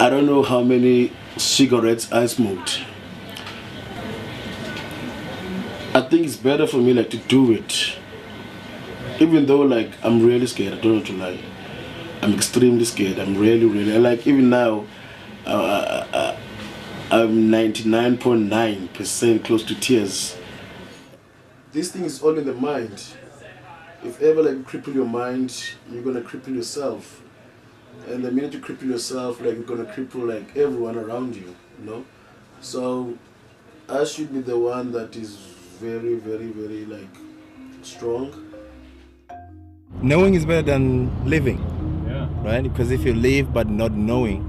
I don't know how many cigarettes I smoked. I think it's better for me like to do it, even though like I'm really scared. I don't want to lie. I'm extremely scared. I'm really like even now. I'm 99.9% close to tears. This thing is all in the mind. If ever like you cripple your mind, you're gonna cripple yourself. And the minute you cripple yourself, like you're gonna cripple like everyone around you, you know? So I should be the one that is very like strong. Knowing is better than living. Yeah. Right? Because if you live but not knowing,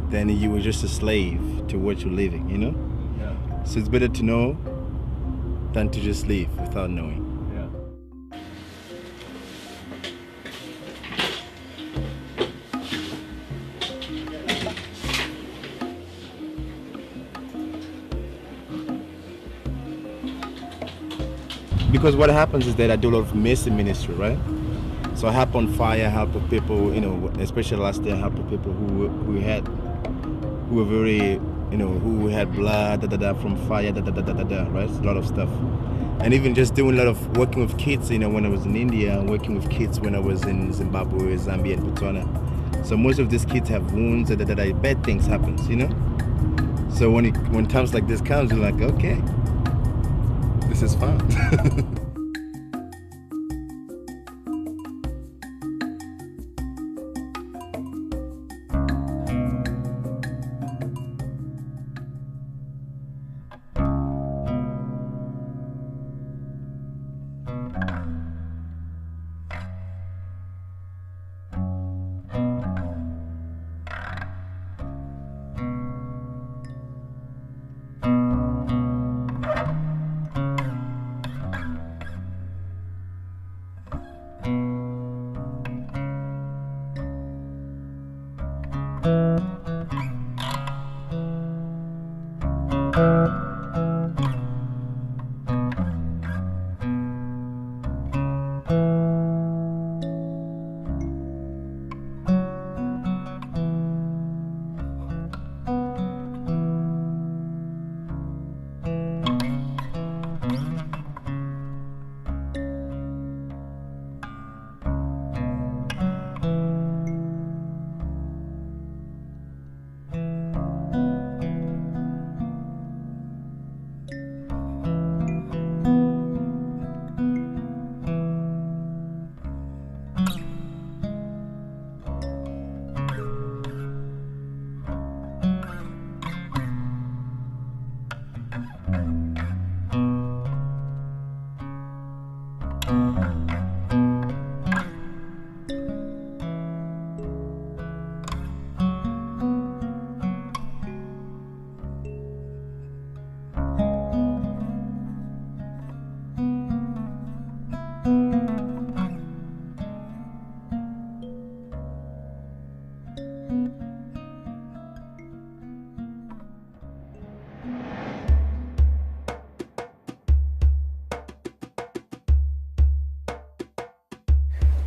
then you were just a slave to what you're living, you know? Yeah. So it's better to know than to just live without knowing. Yeah. Because what happens is that I do a lot of mercy ministry, right? So I help on fire, help people, you know, especially last year I helped people who were very, you know, who had blood, from fire, right? A lot of stuff. And even just doing a lot of working with kids, you know, when I was in India, and working with kids when I was in Zimbabwe, Zambia, and Botswana. So most of these kids have wounds, bad things happen, you know? So when times like this comes, you're like, okay, this is fun.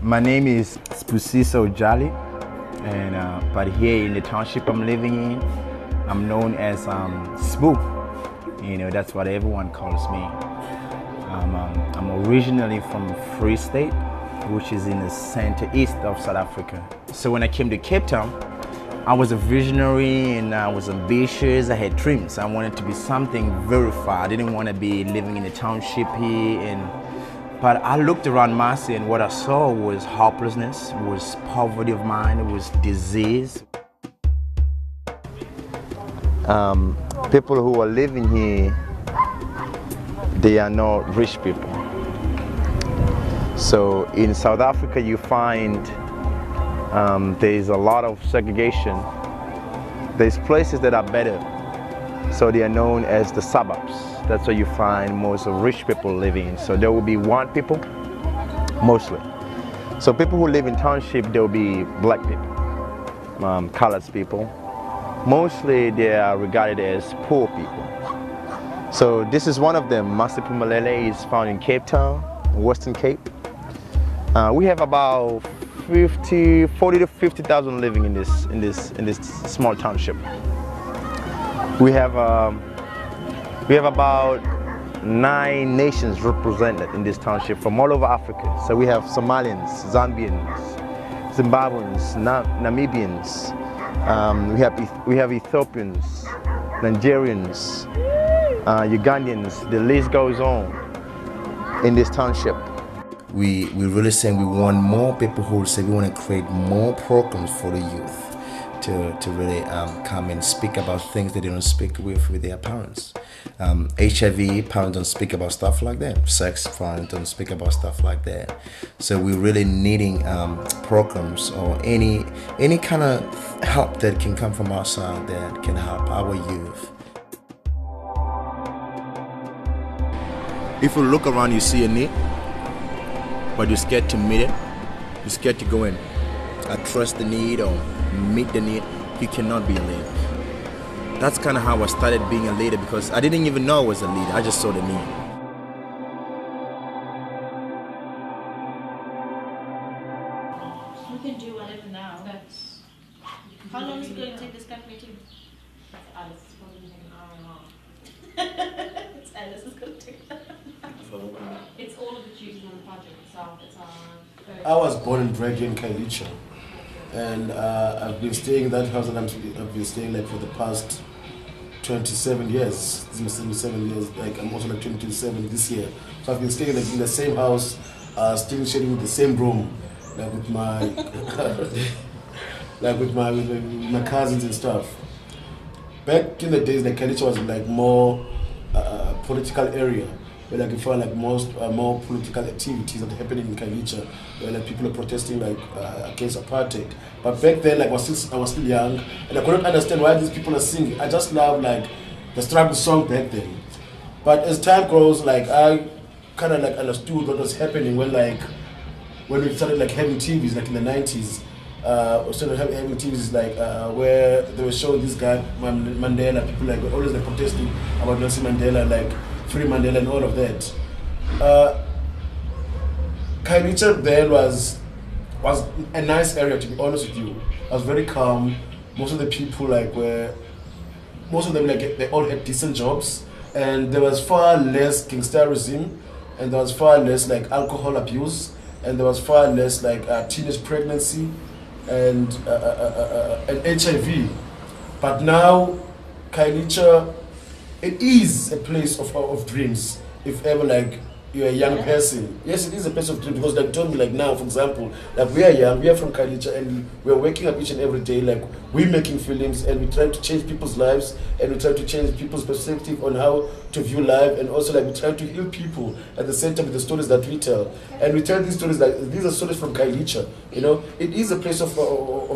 My name is Spusiso Jali, and but here in the township I'm living in, I'm known as Spoo. You know, that's what everyone calls me. I'm originally from Free State, which is in the center east of South Africa. So when I came to Cape Town, I was a visionary and I was ambitious. I had dreams. I wanted to be something very far. I didn't want to be living in the township here. But I looked around Marcy and what I saw was hopelessness, was poverty of mind, it was disease. People who are living here, they are not rich people. So in South Africa you find there's a lot of segregation. There's places that are better. So they are known as the suburbs. That's where you find most of rich people living. So there will be white people, mostly. So people who live in township, there will be black people, colored people. Mostly they are regarded as poor people. So this is one of them. Masipumalele is found in Cape Town, Western Cape. We have about 40 to 50,000 living in this small township. We have about 9 nations represented in this township from all over Africa. So we have Somalians, Zambians, Zimbabweans, Namibians. We have Ethiopians, Nigerians, Ugandans. The list goes on in this township. We really saying we want more people who say we want to create more programs for the youth to really come and speak about things that they don't speak with their parents. HIV, parents don't speak about stuff like that. Sex, parents don't speak about stuff like that. So we're really needing programs or any kind of help that can come from our side that can help our youth. If you look around, you see a need, but you're scared to meet it. You're scared to go and address the need or meet the need. You cannot be a leader. That's kind of how I started being a leader, because I didn't even know I was a leader. I just saw the need. We can do whatever now. How long is it going to take this calculating? Alice is probably taking an hour and a half. It's Alice is going to take It's all of the duties on the project itself. It's our I was born and bred in Kailicha, and I've been staying in that house, and I've been staying like for the past 27 years. This is 27 years. Like I'm also like 27 this year. So I've been staying like in the same house, still sharing with the same room, like with my with my cousins and stuff. Back in the days, like Kailicha was like more political area, where like you find like more political activities that are happening in Kailicha, where like people are protesting like against apartheid. But back then, like I was still young, and I couldn't understand why these people are singing. I just love like the struggle song back then. But as time grows, like I kind of like understood what was happening when we started like having TVs like in the 90s. We started having TVs like where they were showing this guy Mandela. People like were always like protesting about Nelson Mandela, like free Mandela and all of that. Kailicha then was a nice area, to be honest with you. It was very calm. Most of the people most of them like they all had decent jobs, and there was far less gangsterism, and there was far less like alcohol abuse, and there was far less like teenage pregnancy and HIV. But now Kailicha, it is a place of dreams. If ever like you're a young person, yes, it is a place of dreams, because like told me like now, for example, like we are young, we are from Kailicha, and we are waking up each and every day, like we're making films, and we try to change people's lives, and we try to change people's perspective on how to view life, and also like we try to heal people at the same time with the stories that we tell. And we tell these stories, like these are stories from Kailicha. You know, it is a place of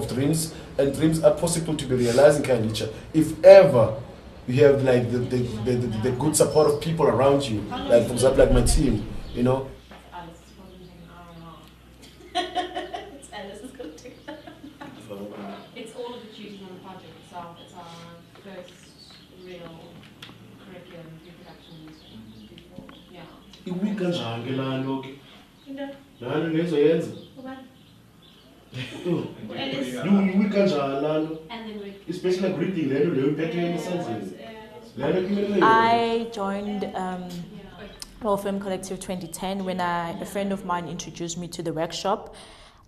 dreams, and dreams are possible to be realized in Kailicha if ever you have like the good support of people around you, like for example like my team, you know. Alice is probably taking an hour and a half. It's Alice is going to take It's all of the duties on the project itself. It's our first real curriculum reproduction before. Yeah. Iwiki kanjani ke lalo ke? Into? Lalo lezoyenza. Ubani? Iwiki kanjani lalo? And then we Especially like reading lelo leyo iphethe esandleni. I joined Law Film Collective 2010 when a friend of mine introduced me to the workshop.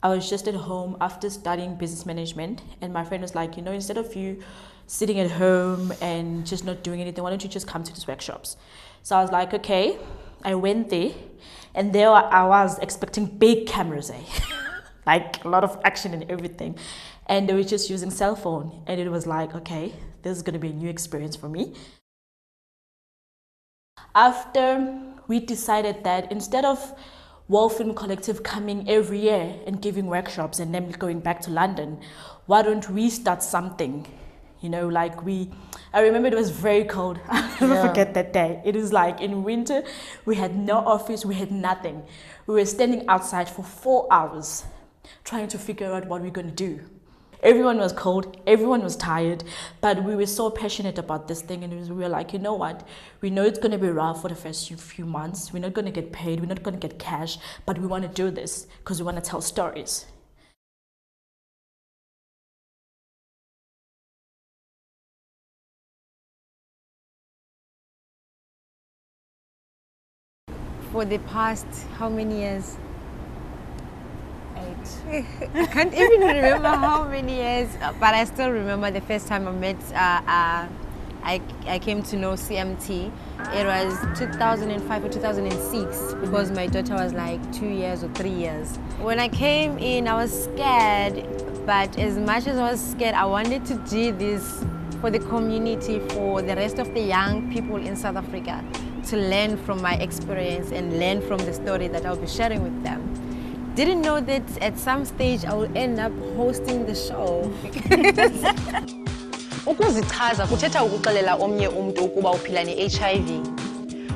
I was just at home after studying business management, and my friend was like, you know, instead of you sitting at home and just not doing anything, why don't you just come to these workshops? So I was like, okay. I went there, and there I was expecting big cameras, like a lot of action and everything. And they were just using cell phone, and it was like, okay, this is going to be a new experience for me. After we decided that instead of World Film Collective coming every year and giving workshops and then going back to London, why don't we start something? You know, like I remember it was very cold. I'll never forget that day. It was like in winter, we had no office, we had nothing. We were standing outside for 4 hours trying to figure out what we're going to do. Everyone was cold, everyone was tired, but we were so passionate about this thing, and we were like, you know what, we know it's going to be rough for the first few months, we're not going to get paid, we're not going to get cash, but we want to do this because we want to tell stories. for the past, how many years? 8. I can't even remember how many years, but I still remember the first time I met, I came to know CMT. It was 2005 or 2006 because my daughter was like 2 years or 3 years. When I came in, I was scared, but as much as I was scared, I wanted to do this for the community, for the rest of the young people in South Africa, to learn from my experience and learn from the story that I'll be sharing with them. Didn't know that at some stage I will end up hosting the show. Ukuzichaza kuthetha ukuxelela omnye umuntu ukuba uphila ne-HIV.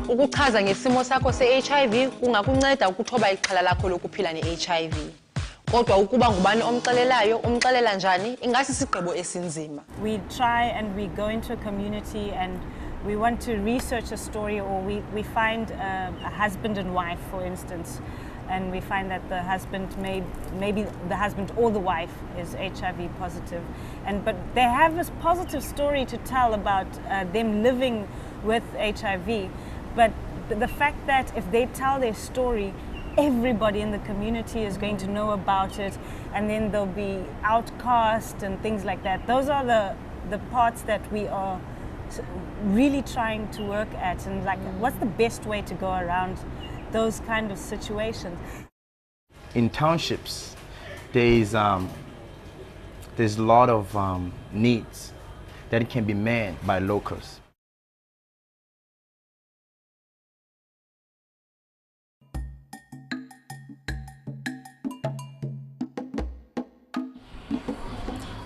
Ukuchaza ngesimo sakho se-HIV kungakunceda ukuthoba ixhala lakho lokuphila ne-HIV. Kodwa ukuba ngubani omxelelayo, umxelela njani, ingasisigqibo esinzima. We try and we go into a community and we want to research a story, or we find a husband and wife, for instance, and we find that the husband maybe the husband or the wife is HIV positive, but they have this positive story to tell about them living with HIV. But the fact that if they tell their story, everybody in the community is going to know about it, and then there'll be outcast and things like that. Those are the parts that we are really trying to work at, and like, what's the best way to go around those kind of situations. In townships, there's a lot of needs that can be met by locals.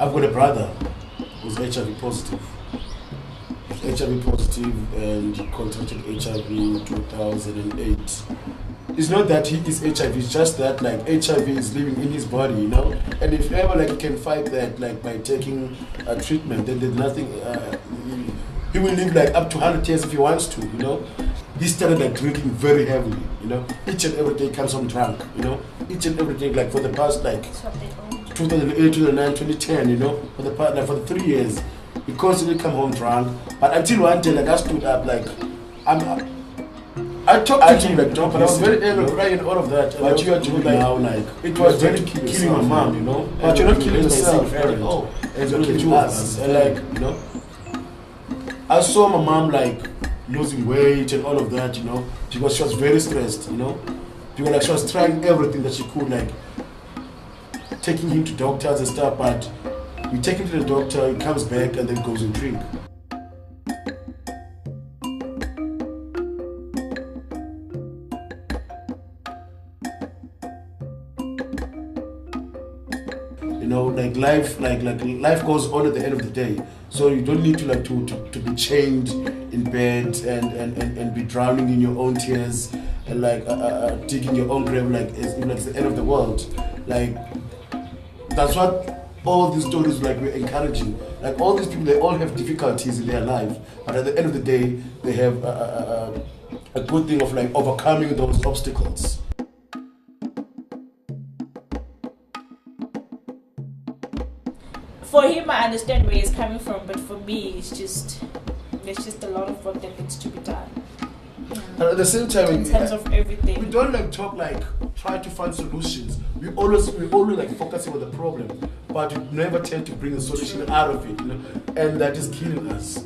I've got a brother who's HIV positive. He's HIV positive and he contracted HIV in 2008. It's not that he is HIV, it's just that like HIV is living in his body, you know. And if ever like he can fight that like by taking a treatment, then there's nothing. He will live like up to 100 years if he wants to, you know. He started like drinking very heavily, you know. Each and every day he comes home drunk, you know. Each and every day, like for the past like 2008, 2009, 2010, you know, for the 3 years, he constantly come home drunk. But until one day, like I stood up, like I talked to you like John, but I was very angry, crying and all of that. But you are doing like now, like it was very killing my mom, you know. But you're not killing yourself, and you're killing us, and like you know. I saw my mom like losing weight and all of that, you know, because she was very stressed, you know, because like she was trying everything that she could, like taking him to doctors and stuff, but we take him to the doctor, he comes back and then goes and drink. You know, like life goes on at the end of the day. So you don't need to like to be chained in bed and be drowning in your own tears and like digging your own grave like it's the end of the world. Like that's what all these stories like we're encouraging. Like all these people, they all have difficulties in their life, but at the end of the day, they have a good thing of like overcoming those obstacles. For him, I understand where he's coming from, but for me, it's just there's just a lot of work that needs to be done. And at the same time, in terms of everything, we don't like talk like try to find solutions. We always like focusing on the problem, but we never tend to bring a solution out of it, you know, and that is killing us.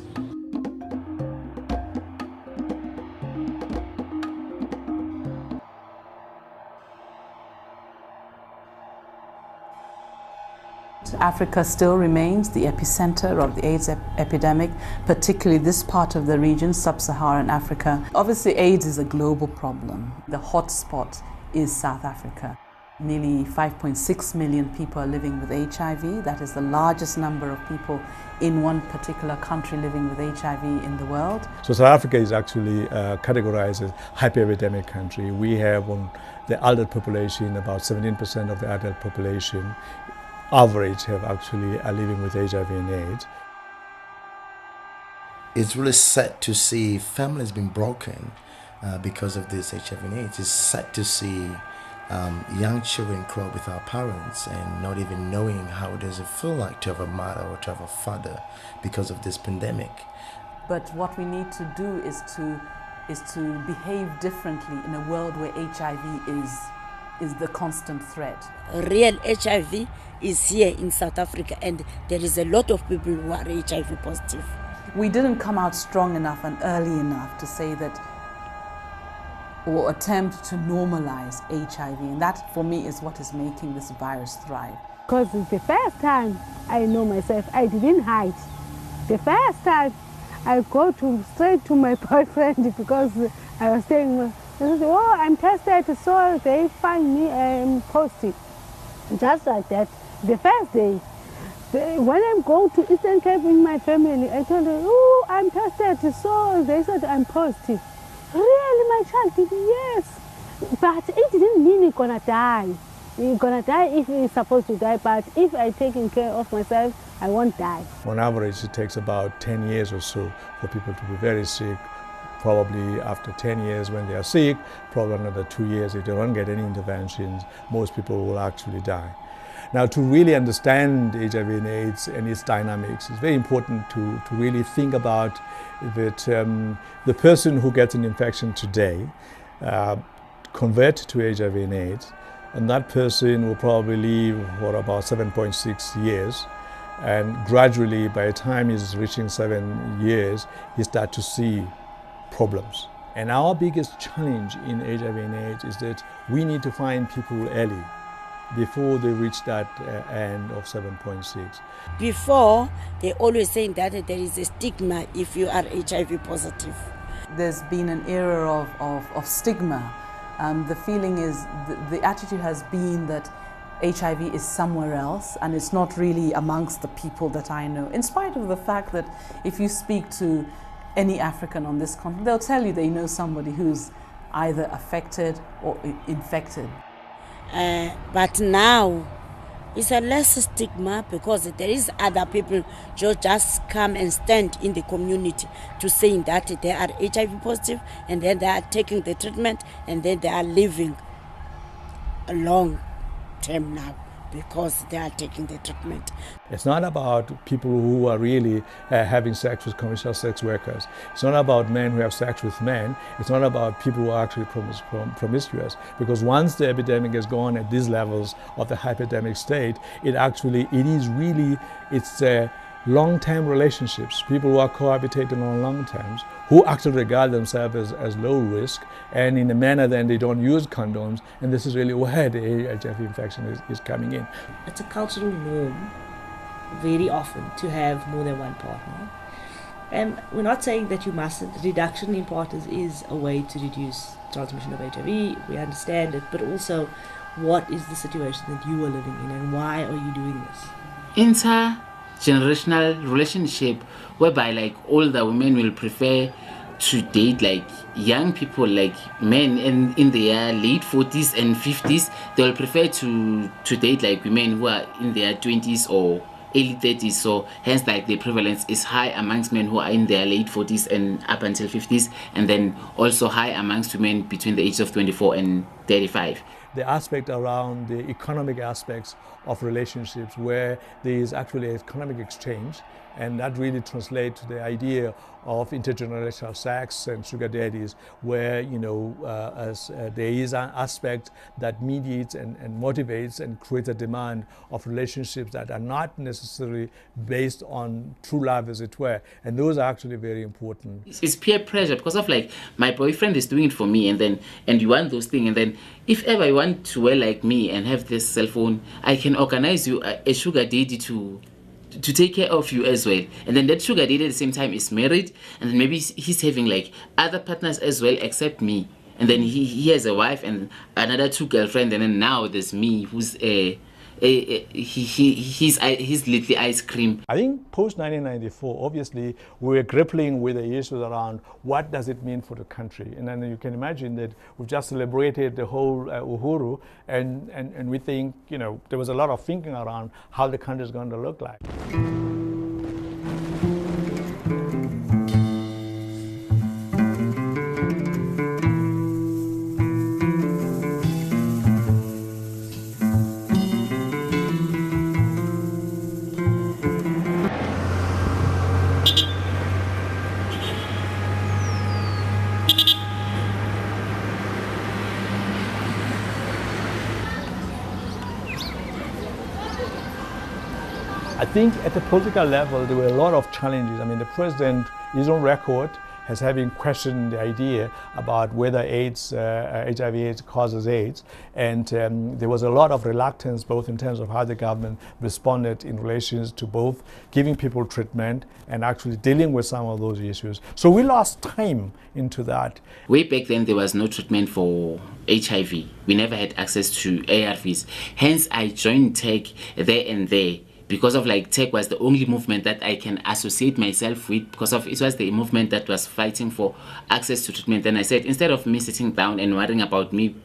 Africa still remains the epicenter of the AIDS epidemic, particularly this part of the region, sub-Saharan Africa. Obviously, AIDS is a global problem. The hotspot is South Africa. Nearly 5.6 million people are living with HIV. That is the largest number of people in one particular country living with HIV in the world. So South Africa is actually categorized as hyper-epidemic country. We have on the adult population, about 17% of the adult population average are living with HIV and AIDS. It's really sad to see families being broken because of this HIV and AIDS. It's sad to see young children grow up without parents and not even knowing how does it feel like to have a mother or to have a father because of this pandemic. But what we need to do is to is to behave differently in a world where HIV is the constant threat. Real HIV is here in South Africa, and there is a lot of people who are HIV positive. We didn't come out strong enough and early enough to say that, or attempt to normalize HIV, and that for me is what is making this virus thrive. Because it's the first time I know myself, I didn't hide. The first time I go straight to my boyfriend because I was saying, oh, I'm tested, so they find me positive. Just like that. The first day, when I'm going to Eastern Cape in my family, I told them, oh, I'm tested, so they said I'm positive. Really, my child did, yes. But it didn't mean he's gonna die. He's gonna die if he's supposed to die, but if I'm taking care of myself, I won't die. On average, it takes about 10 years or so for people to be very sick. Probably after 10 years when they are sick, probably another 2 years if they don't get any interventions, most people will actually die. Now, to really understand HIV and AIDS and its dynamics, it's very important to really think about that the person who gets an infection today convert to HIV and AIDS, and that person will probably live for about 7.6 years. And gradually, by the time he's reaching 7 years, he starts to see problems. And our biggest challenge in HIV and AIDS is that we need to find people early before they reach that end of 7.6. Before, they always saying that there is a stigma if you are HIV positive. There's been an era of stigma. The feeling is, the attitude has been that HIV is somewhere else and it's not really amongst the people that I know. In spite of the fact that if you speak to any African on this continent, they'll tell you they know somebody who's either affected or infected. But now it's a less stigma because there is other people who just come and stand in the community to saying that they are HIV positive, and then they are taking the treatment, and then they are living a long term now because they are taking the treatment. It's not about people who are really having sex with commercial sex workers. It's not about men who have sex with men. It's not about people who are actually promiscuous. Because once the epidemic has gone at these levels of the hyperdemic state, it's long-term relationships, people who are cohabitating on long terms, who actually regard themselves as low risk, and in a manner then they don't use condoms, and this is really where the HIV infection is coming in. It's a cultural norm very often to have more than one partner. And we're not saying that you mustn't. Reduction in partners is a way to reduce transmission of HIV, we understand it, but also what is the situation that you are living in and why are you doing this? Intergenerational relationship whereby like older women will prefer to date like young people, like men in their late 40s and 50s. They will prefer to date like women who are in their 20s or early 30s, so hence like the prevalence is high amongst men who are in their late 40s and up until 50s, and then also high amongst women between the ages of 24 and 35. The aspect around the economic aspects of relationships where there is actually economic exchange, and that really translates to the idea of intergenerational sex and sugar daddies, where there is an aspect that mediates and motivates and creates a demand of relationships that are not necessarily based on true love, as it were, and those are actually very important. It's peer pressure because of like my boyfriend is doing it for me, and you want those things, and then if ever you want to wear like me and have this cell phone, I can organize you a sugar daddy to take care of you as well. And then that sugar daddy at the same time is married, and then maybe he's having like other partners as well except me, and then he has a wife and another 2 girlfriends, and then now there's me who's he's little ice cream. I think post 1994, obviously we were grappling with the issues around what does it mean for the country, and then you can imagine that we've just celebrated the whole Uhuru, and we think there was a lot of thinking around how the country is going to look like. I think at the political level, there were a lot of challenges. I mean, the president is on record as having questioned the idea about whether HIV/AIDS causes AIDS. And there was a lot of reluctance, both in terms of how the government responded in relation to both giving people treatment and actually dealing with some of those issues. So we lost time into that. Way back then, there was no treatment for HIV. We never had access to ARVs. Hence, I joined tech there and there. Because of like tech was the only movement that I can associate myself with, because of it was the movement that was fighting for access to treatment. And I said, instead of me sitting down and worrying about me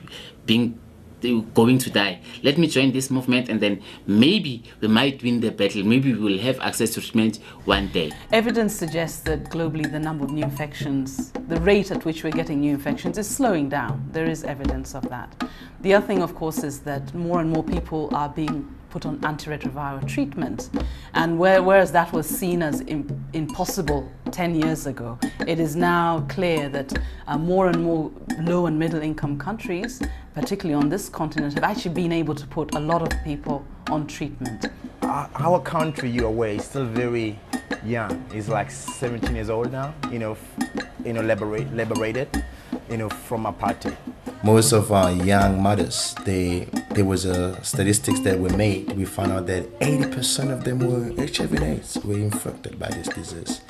going to die, let me join this movement, and then maybe we might win the battle. Maybe we will have access to treatment one day. Evidence suggests that globally the number of new infections, the rate at which we're getting new infections, is slowing down. There is evidence of that. The other thing, of course, is that more and more people are being put on antiretroviral treatment, and whereas that was seen as impossible 10 years ago, it is now clear that more and more low and middle income countries, particularly on this continent, have actually been able to put a lot of people on treatment. Our country, you're aware, is still very young. It's like 17 years old now, liberated, from apartheid. Most of our young mothers, there was statistics that were made. We found out that 80% of them were HIV/AIDS, were infected by this disease.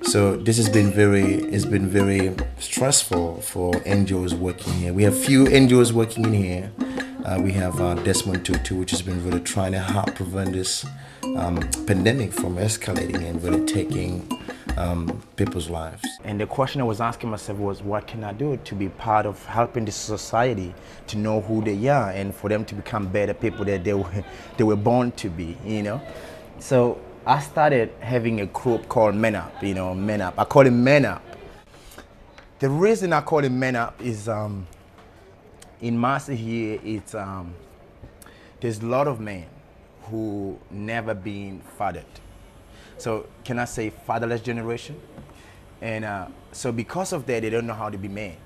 So this has been very stressful for NGOs working here. We have few NGOs working in here. We have Desmond Tutu, which has been really trying to help prevent this pandemic from escalating and really taking people's lives. And the question I was asking myself was, what can I do to be part of helping this society to know who they are and for them to become better people that they were born to be, So I started having a group called Men Up, Men Up. I call it Men Up. The reason I call it Men Up is in Massa here, there's a lot of men who never been fathered. So can I say fatherless generation? And so because of that, they don't know how to be men,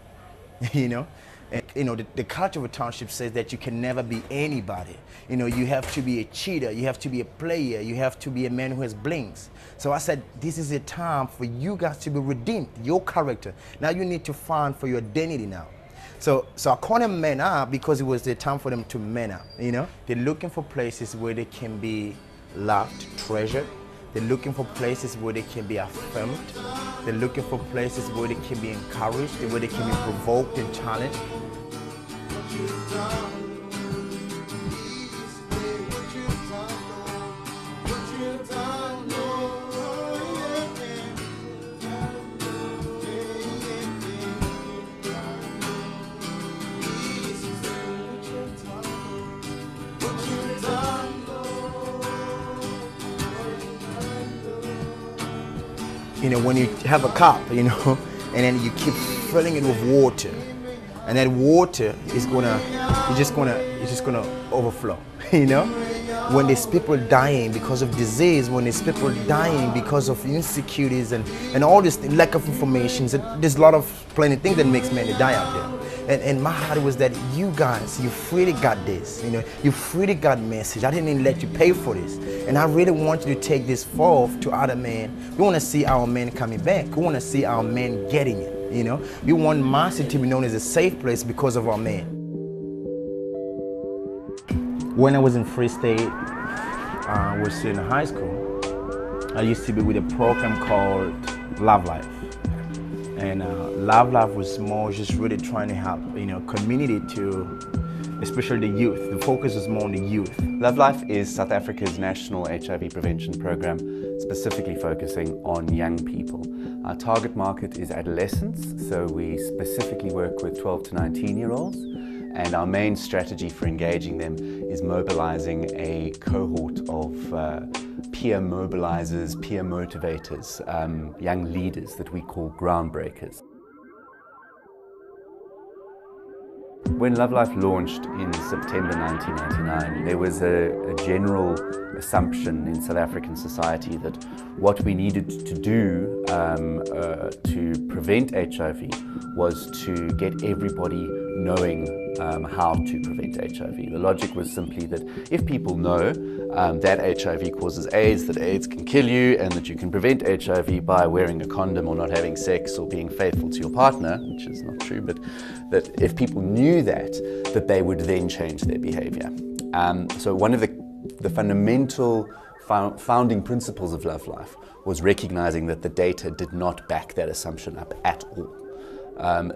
And, the culture of a township says that you can never be anybody. You have to be a cheater, you have to be a player, you have to be a man who has blinks. So I said, this is a time for you guys to be redeemed, your character. Now you need to find for your identity now. So I call them Men Up because it was the time for them to men up, They're looking for places where they can be loved, treasured. They're looking for places where they can be affirmed. They're looking for places where they can be encouraged, where they can be provoked and challenged. When you have a cup, and then you keep filling it with water, and that water is just gonna overflow, When there's people dying because of disease, when there's people dying because of insecurities and all this lack of information, there's a lot of plenty of things that makes men die out there. And my heart was that you guys, you freely got this, you freely got message. I didn't even let you pay for this. And I really want you to take this forth to other men. We want to see our men coming back. We want to see our men getting it, We want Massa to be known as a safe place because of our men. When I was in Free State, I was still in high school. I used to be with a program called Love Life. And Love Life was more just really trying to help, community to, especially the youth. The focus is more on the youth. Love Life is South Africa's national HIV prevention program, specifically focusing on young people. Our target market is adolescents, so we specifically work with 12 to 19-year-olds. And our main strategy for engaging them is mobilizing a cohort of peer mobilizers, peer motivators, young leaders that we call groundbreakers. When Love Life launched in September 1999, there was a general assumption in South African society that what we needed to do to prevent HIV was to get everybody knowing how to prevent HIV. The logic was simply that if people know that HIV causes AIDS, that AIDS can kill you, and that you can prevent HIV by wearing a condom or not having sex or being faithful to your partner, which is not true, but that if people knew that they would then change their behavior. So one of the fundamental founding principles of Love Life was recognizing that the data did not back that assumption up at all.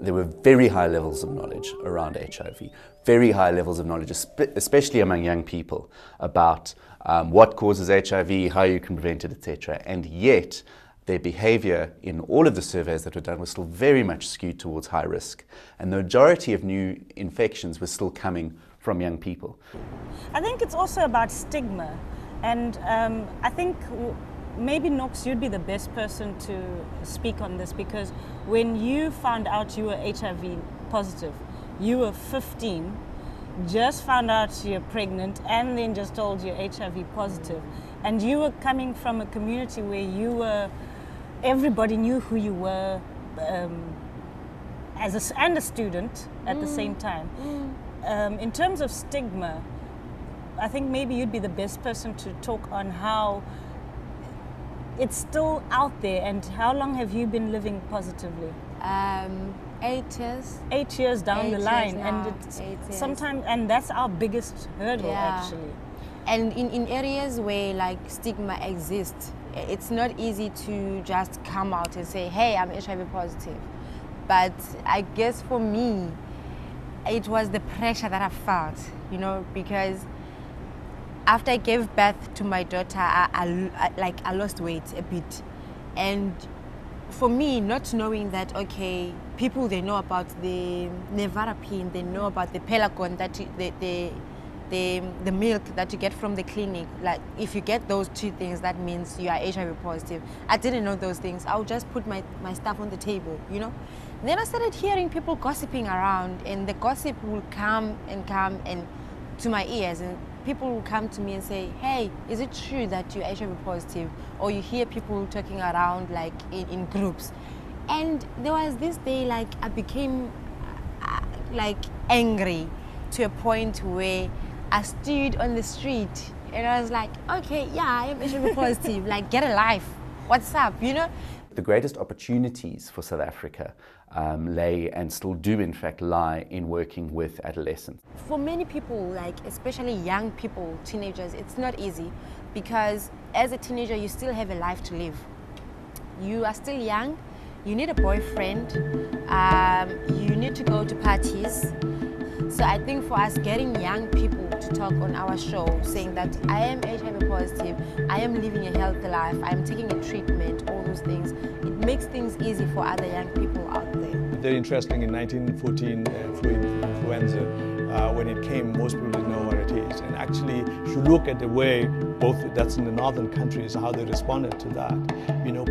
There were very high levels of knowledge around HIV, very high levels of knowledge, especially among young people, about what causes HIV, how you can prevent it, etc. And yet, their behavior in all of the surveys that were done was still very much skewed towards high risk. And the majority of new infections were still coming from young people. I think it's also about stigma. And I think maybe Knox, you'd be the best person to speak on this, because when you found out you were HIV positive, you were 15, just found out you're pregnant, and then just told you're HIV positive. And you were coming from a community where everybody knew who you were and a student at the same time. In terms of stigma, I think maybe you'd be the best person to talk on how it's still out there. And how long have you been living positively? 8 years. 8 years down the line, now. and it's sometimes, and that's our biggest hurdle actually. And in areas where like stigma exists, it's not easy to just come out and say, hey, I'm HIV positive. But I guess for me, it was the pressure that I felt, because after I gave birth to my daughter, I lost weight a bit. And for me, not knowing that, okay, people, they know about the nevarapine, they know about the Pelagon, that the milk that you get from the clinic. Like, if you get those two things, that means you are HIV positive. I didn't know those things. I would just put my stuff on the table, Then I started hearing people gossiping around, and the gossip will come and to my ears, and people will come to me and say, hey, is it true that you're HIV positive? Or you hear people talking around like in groups. And there was this day, like, I became like angry to a point where I stood on the street and I was like, okay, yeah, I am HIV positive, like, get a life. What's up, The greatest opportunities for South Africa lay, and still do in fact lie, in working with adolescents. For many people, like especially young people, teenagers, it's not easy, because as a teenager you still have a life to live. You are still young, you need a boyfriend, you need to go to parties. So I think for us, getting young people to talk on our show, saying that I am HIV positive, I am living a healthy life, I am taking a treatment, all those things, it makes things easy for other young people out there. Very interesting, in 1914, influenza, when it came, most people didn't know what it is. And actually, if you look at the way, both that's in the northern countries, how they responded to that,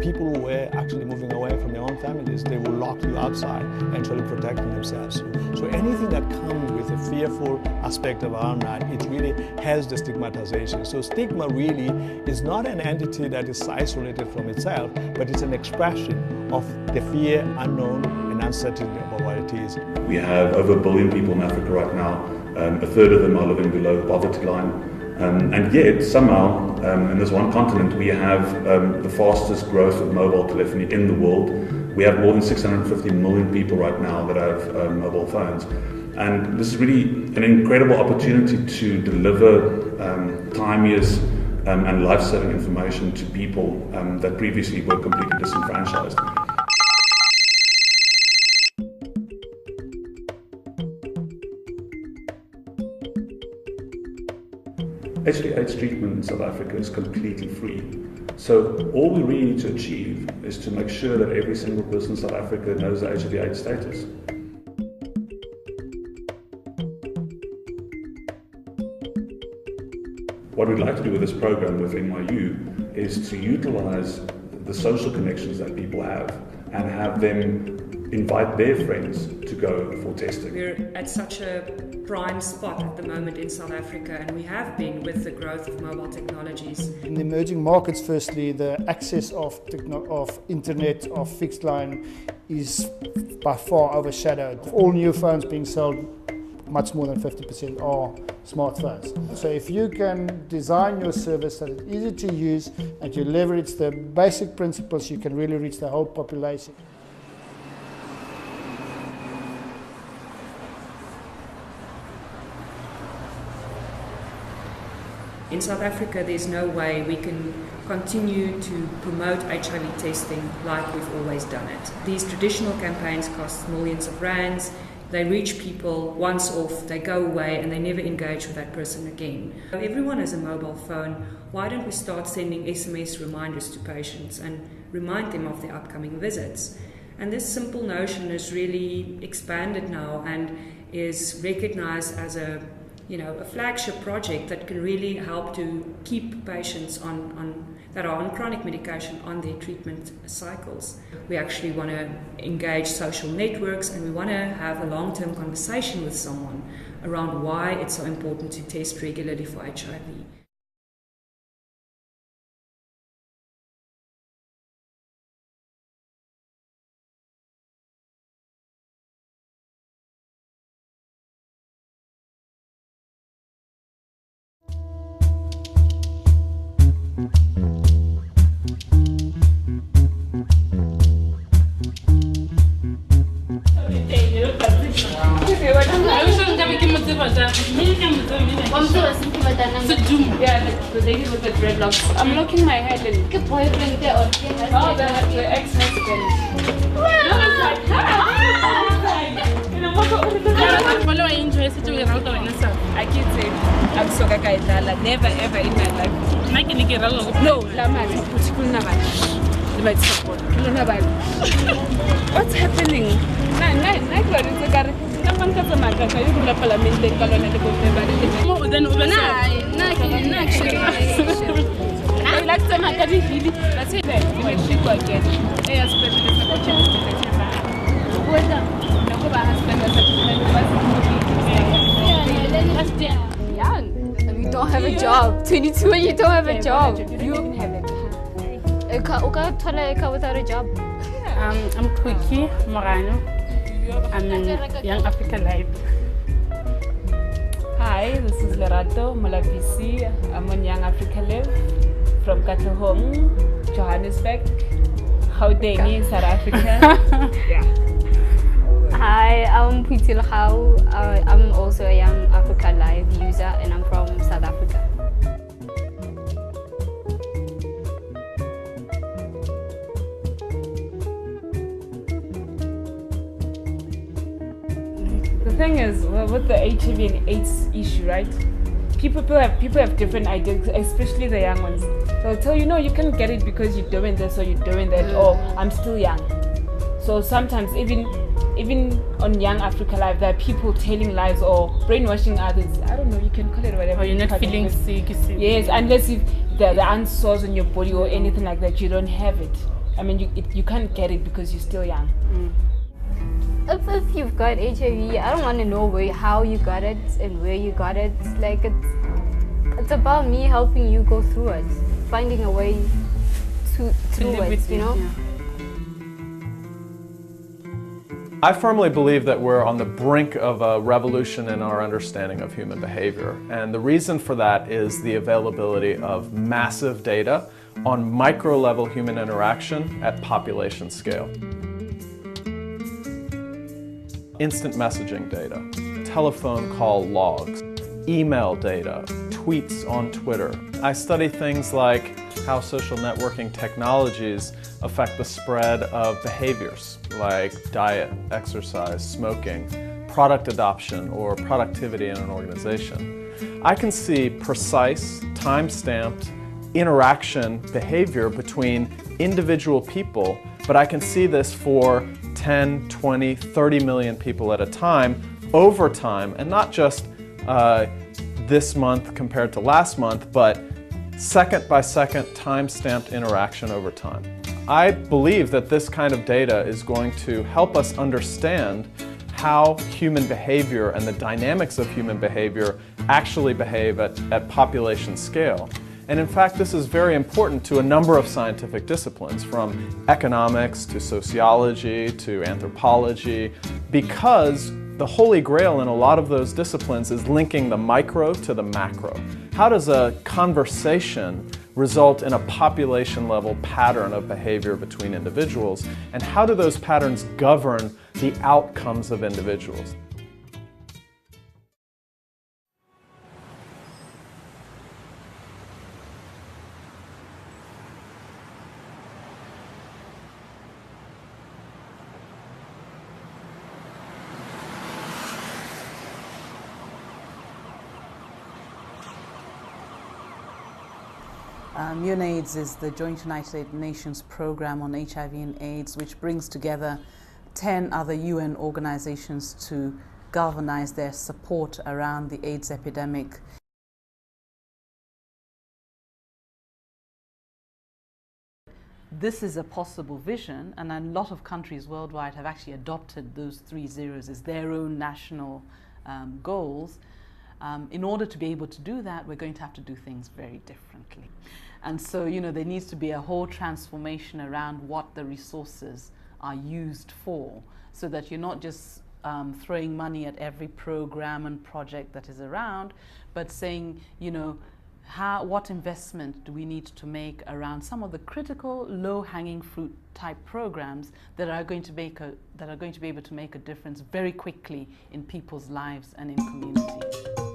people were actually moving away from their own families. They will lock you outside, actually protecting themselves. So anything that comes with a fearful aspect around that, it really has the stigmatization. So stigma really is not an entity that is isolated from itself, but it's an expression of the fear, unknown, and uncertainty about what it is. We have over 1 billion people in Africa right now. A third of them are living below the poverty line. And yet, somehow, in this one continent, we have the fastest growth of mobile telephony in the world. We have more than 650 million people right now that have mobile phones. And this is really an incredible opportunity to deliver timeous and life-saving information to people that previously were completely disenfranchised. HIV/AIDS treatment in South Africa is completely free. So all we really need to achieve is to make sure that every single person in South Africa knows the HIV/AIDS status. What we'd like to do with this program with NYU is to utilize the social connections that people have and have them invite their friends to go for testing. We're at such a prime spot at the moment in South Africa, and we have been with the growth of mobile technologies. In the emerging markets, firstly, the access of internet, of fixed line is by far overshadowed. All new phones being sold, much more than 50% are smartphones. So if you can design your service that it's easy to use and you leverage the basic principles, you can really reach the whole population. In South Africa, there's no way we can continue to promote HIV testing like we've always done it. These traditional campaigns cost millions of rands. They reach people once off, they go away, and they never engage with that person again. Everyone has a mobile phone. Why don't we start sending SMS reminders to patients and remind them of their upcoming visits? And this simple notion is really expanded now and is recognized as a flagship project that can really help to keep patients that are on chronic medication on their treatment cycles. We actually want to engage social networks, and we want to have a long-term conversation with someone around why it's so important to test regularly for HIV. Yeah, the lady with the dreadlocks. I'm looking my head and the boyfriend there or the ex-husband. No, it's like, I can't say I'm so kaitala. Never ever in my life. No, what's happening? You don't have a job. 22 and you don't have a job. You don't have it. Without a job. I'm Twiki Morano. I'm in Young Africa Live. Hi, this is Lerato Malapisi. I'm on Young Africa Live from Katlehong, Johannesburg, Gauteng, South Africa. Yeah. Hi, I'm Pwitil Hau. I'm also a Young Africa Live user and I'm from South Africa. The thing is, with the HIV and AIDS issue, right? People have different ideas, especially the young ones. They'll tell you, no, you can't get it because you're doing this or you're doing that, or I'm still young. So sometimes even on Young Africa Live, there are people telling lies or brainwashing others. I don't know, you can call it whatever. Or you're not feeling sick. Yes, unless if there are sores on your body or anything like that, you don't have it. I mean, you can't get it because you're still young. If you've got HIV, I don't want to know how you got it and where you got it. It's about me helping you go through it, finding a way through it, you know? Yeah. I firmly believe that we're on the brink of a revolution in our understanding of human behavior. And the reason for that is the availability of massive data on micro-level human interaction at population scale. Instant messaging data, telephone call logs, email data, tweets on Twitter. I study things like how social networking technologies affect the spread of behaviors like diet, exercise, smoking, product adoption, or productivity in an organization. I can see precise, time-stamped interaction behavior between individual people, but I can see this for 10, 20, 30 million people at a time, over time, and not just this month compared to last month, but second by second time-stamped interaction over time. I believe that this kind of data is going to help us understand how human behavior and the dynamics of human behavior actually behave at population scale. And in fact, this is very important to a number of scientific disciplines, from economics to sociology to anthropology, because the holy grail in a lot of those disciplines is linking the micro to the macro. How does a conversation result in a population level pattern of behavior between individuals, and how do those patterns govern the outcomes of individuals? UNAIDS is the Joint United Nations program on HIV and AIDS, which brings together 10 other UN organizations to galvanize their support around the AIDS epidemic. This is a possible vision, and a lot of countries worldwide have actually adopted those 3 zeros as their own national goals. In order to be able to do that, we're going to have to do things very differently. And so, there needs to be a whole transformation around what the resources are used for, so that you're not just throwing money at every program and project that is around, but saying, what investment do we need to make around some of the critical, low-hanging fruit type programs that are going to be able to make a difference very quickly in people's lives and in communities.